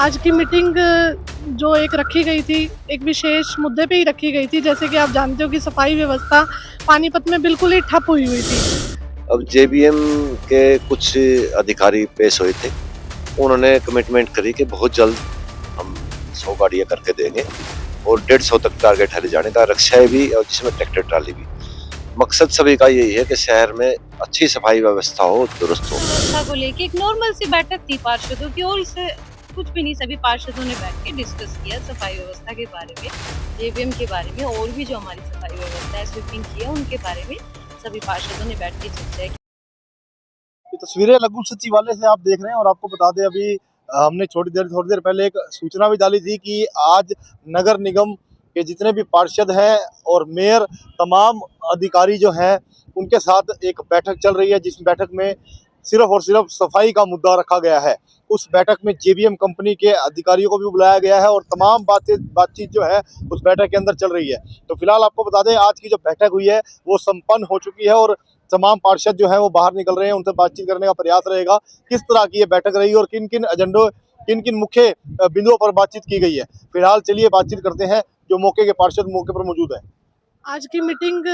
आज की मीटिंग जो एक रखी गई थी, एक विशेष मुद्दे पे ही रखी गई थी। जैसे कि आप जानते हो कि सफाई व्यवस्था पानीपत में बिल्कुल ही ठप हुई हुई थी। अब जेबीएम के कुछ अधिकारी पेश हुए थे। उन्होंने कमिटमेंट करी कि बहुत जल्द हम 100 गाड़ियां करके देंगे और 150 तक टारगेट है ले जाने का, रक्षाएं भी और जिसमें ट्रैक्टर ट्राली भी। मकसद सभी का यही है कि शहर में अच्छी सफाई व्यवस्था हो, दुरुस्त हो। व्यवस्था को लेके एक नॉर्मल सी बैठक थी पार्षदों की, और इससे कुछ भी नहीं, सभी पार्षदों ने बैठ के डिस्कस किया सफाई व्यवस्था के बारे में, जेबीएम के बारे में, और भी जो हमारी सफाई व्यवस्था है, स्वीपिंग की है, उनके बारे में सभी पार्षदों ने बैठ के चर्चा की। ये तस्वीरें लघु सचिवालय से आप देख रहे हैं। और आपको बता दें, अभी हमने थोड़ी देर पहले एक सूचना भी डाली थी कि आज नगर निगम के जितने भी पार्षद हैं और मेयर, तमाम अधिकारी जो हैं, उनके साथ एक बैठक चल रही है, जिस बैठक में सिर्फ और सिर्फ सफाई का मुद्दा रखा गया है। उस बैठक में जेबीएम कंपनी के अधिकारियों को भी बुलाया गया है और तमाम बातचीत जो है उस बैठक के अंदर चल रही है। तो फिलहाल आपको बता दें, आज की जो बैठक हुई है वो संपन्न हो चुकी है और तमाम पार्षद जो हैं वो बाहर निकल रहे हैं। उनसे बातचीत करने का प्रयास रहेगा किस तरह की ये बैठक रही और किन किन एजेंडों, किन किन मुख्य बिंदुओं पर बातचीत की गई है। फिलहाल चलिए बातचीत करते हैं जो मौके के पार्षद मौके पर मौजूद है। आज की मीटिंग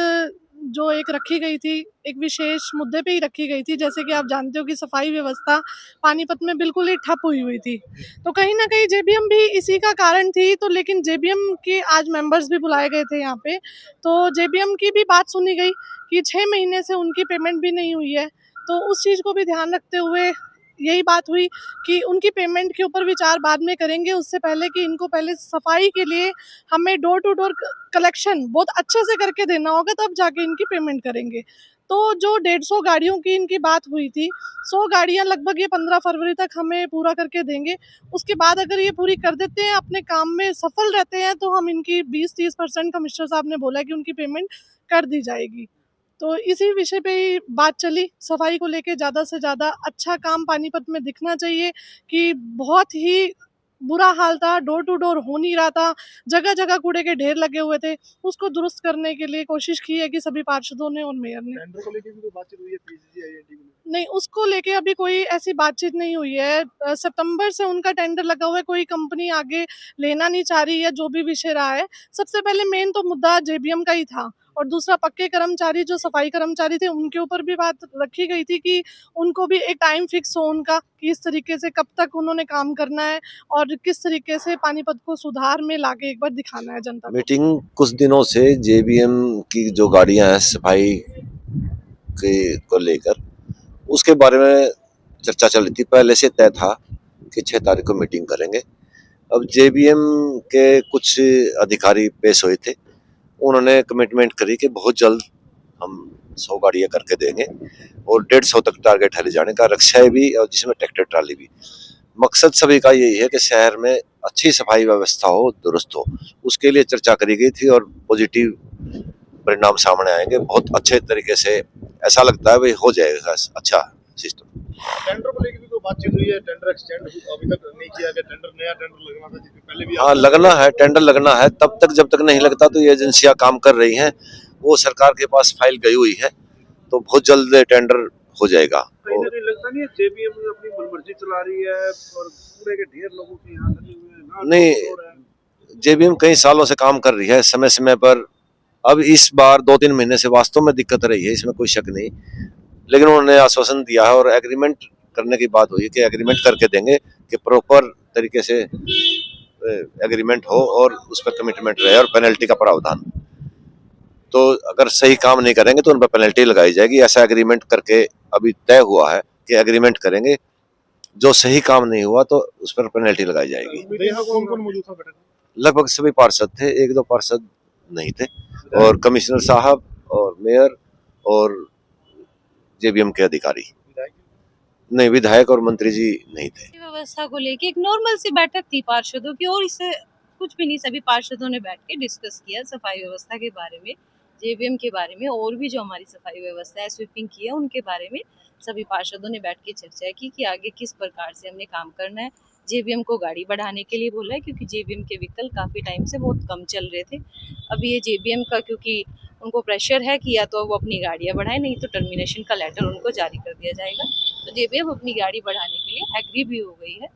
जो एक रखी गई थी, एक विशेष मुद्दे पे ही रखी गई थी। जैसे कि आप जानते हो कि सफाई व्यवस्था पानीपत में बिल्कुल ही ठप हुई हुई थी। तो कहीं न कहीं जेबीएम भी इसी का कारण थी। तो लेकिन जेबीएम के आज मेंबर्स भी बुलाए गए थे यहाँ पे। तो जेबीएम की भी बात सुनी गई कि 6 महीने से उनकी पेमेंट भी नहीं हुई है। तो उस चीज़ को भी ध्यान रखते हुए यही बात हुई कि उनकी पेमेंट के ऊपर विचार बाद में करेंगे। उससे पहले कि इनको पहले सफाई के लिए हमें डोर टू डोर कलेक्शन बहुत अच्छे से करके देना होगा, तब जाके इनकी पेमेंट करेंगे। तो जो 150 गाड़ियों की इनकी बात हुई थी, 100 गाड़ियाँ लगभग ये 15 फरवरी तक हमें पूरा करके देंगे। उसके बाद अगर ये पूरी कर देते हैं, अपने काम में सफल रहते हैं, तो हम इनकी 20-30% कमिश्नर साहब ने बोला कि उनकी पेमेंट कर दी जाएगी। तो इसी विषय पे ही बात चली, सफाई को लेके ज़्यादा से ज़्यादा अच्छा काम पानीपत में दिखना चाहिए कि बहुत ही बुरा हाल था, डोर टू डोर हो नहीं रहा था, जगह-जगह कूड़े के ढेर लगे हुए थे। उसको दुरुस्त करने के लिए कोशिश की है कि सभी पार्षदों ने और मेयर ने। टेंडर को लेकर भी कोई बातचीत हुई है पीसीसी आईएनटी को लेकर? नहीं, उसको लेके अभी कोई ऐसी बातचीत नहीं हुई है। सितंबर से उनका टेंडर लगा हुआ है, कोई कंपनी आगे लेना नहीं चाह रही है, जो भी विषय रहा है। सबसे पहले मेन तो मुद्दा जेबीएम का ही था, और दूसरा पक्के कर्मचारी जो सफाई कर्मचारी थे, उनके ऊपर भी बात रखी गई थी कि उनको भी एक टाइम फिक्स हो उनका, कि इस तरीके से कब तक उन्होंने काम करना है और किस तरीके से पानीपत को सुधार में लाके एक बार दिखाना है जनता को। मीटिंग कुछ दिनों से जेबीएम की जो गाड़ियां हैं सफाई के को लेकर, उसके बारे में चर्चा चल रही थी। पहले से तय था कि 6 तारीख को मीटिंग करेंगे। अब जेबीएम के कुछ अधिकारी पेश हुए थे। उन्होंने कमिटमेंट करी कि बहुत जल्द हम 100 गाड़ियां करके देंगे और 150 तक टारगेट है ले जाने का, रक्षाएं भी और जिसमें ट्रैक्टर ट्राली भी। मकसद सभी का यही है कि शहर में अच्छी सफाई व्यवस्था हो, दुरुस्त हो। उसके लिए चर्चा करी गई थी और पॉजिटिव परिणाम सामने आएंगे बहुत अच्छे तरीके से। ऐसा लगता है भाई हो जाएगा अच्छा सिस्टम। टेंडर को लेकर भी कोई बातचीत हुई है? टेंडर एक्सटेंड अभी तक नहीं किया गया। टेंडर, नया टेंडर लगना था जिसमें पहले भी हाँ, लगना है, टेंडर लगना है। तब तक जब तक नहीं लगता तो ये एजेंसियां काम कर रही हैं, वो सरकार के पास फाइल गई हुई है, तो बहुत जल्द टेंडर हो जाएगा। कहीं ना कहीं लगता नहीं है जेबीएम अपनी मनमर्जी चला रही है और पूरे के ढेर लोगों के यहाँ लगे हुए हैं ना? नहीं, जेबीएम कई सालों से काम कर रही है समय समय पर। अब इस बार 2-3 महीने से वास्तव में दिक्कत रही है, इसमें कोई शक नहीं। लेकिन उन्होंने आश्वासन दिया है और एग्रीमेंट करने की बात हुई कि एग्रीमेंट करके देंगे कि प्रॉपर तरीके से एग्रीमेंट हो और उस पर कमिटमेंट रहे और पेनल्टी का प्रावधान। तो अगर सही काम नहीं करेंगे तो उन पर पेनल्टी लगाई जाएगी। ऐसा एग्रीमेंट करके अभी तय हुआ है कि एग्रीमेंट करेंगे, जो सही काम नहीं हुआ तो उस पर पेनल्टी लगाई जाएगी। कौन कौन मौजूद था बैठक में? लगभग सभी पार्षद थे, 1-2 पार्षद नहीं थे, और कमिश्नर साहब और मेयर और जेबीएम के अधिकारी। नहीं, विधायक और मंत्री जी नहीं थे। व्यवस्था को लेके एक नॉर्मल सी बैठक थी पार्षदों की, और इससे कुछ भी नहीं, सभी पार्षदों ने बैठ के डिस्कस किया सफाई व्यवस्था के बारे में, जेबीएम के बारे में, और भी जो हमारी सफाई व्यवस्था है, स्वीपिंग की है, उनके बारे में सभी पार्षदों ने बैठ के चर्चा की कि आगे किस प्रकार से हमने काम करना है। जेबीएम को गाड़ी बढ़ाने के लिए बोला है, क्योंकि जेबीएम के व्हीकल काफ़ी टाइम से बहुत कम चल रहे थे। अभी ये जेबीएम का, क्योंकि उनको प्रेशर है कि या तो वो अपनी गाड़ियाँ बढ़ाएं, नहीं तो टर्मिनेशन का लेटर उनको जारी कर दिया जाएगा। तो जेबीएम अपनी गाड़ी बढ़ाने के लिए एग्री भी हो गई है।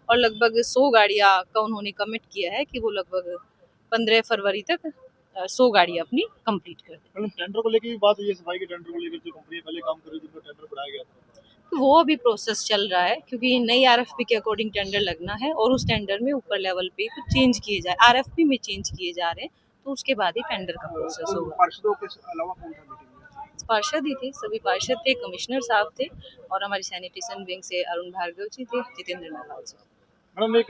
और लगभग 100 गाड़ियाँ का उन्होंने कमिट किया है कि वो लगभग 15 फरवरी तक 100 गाड़ियाँ अपनी कंप्लीट कर दें। मैडम टेंडर को लेकर भी बात हुई है, सफाई के टेंडर को लेकर जो कंपनी पहले काम कर रही थी, जिनको टेंडर बढ़ाया गया था। तो वो अभी प्रोसेस चल रहा है क्योंकि नई आरएफपी के अकॉर्डिंग टेंडर लगना है और उस टेंडर में ऊपर लेवल पे कुछ चेंज किए जाए, आरएफपी में चेंज किए जा रहे हैं, तो उसके बाद ही टेंडर का प्रोसेस होगा। पार्षदों के अलावा कौन था मीटिंग में? पार्षद ही थे, सभी पार्षद थे, कमिश्नर साहब थे और हमारी सैनिटेशन विंग से अरुण भार्गव जी थे, जितेंद्र नालाल जी। मैडम एक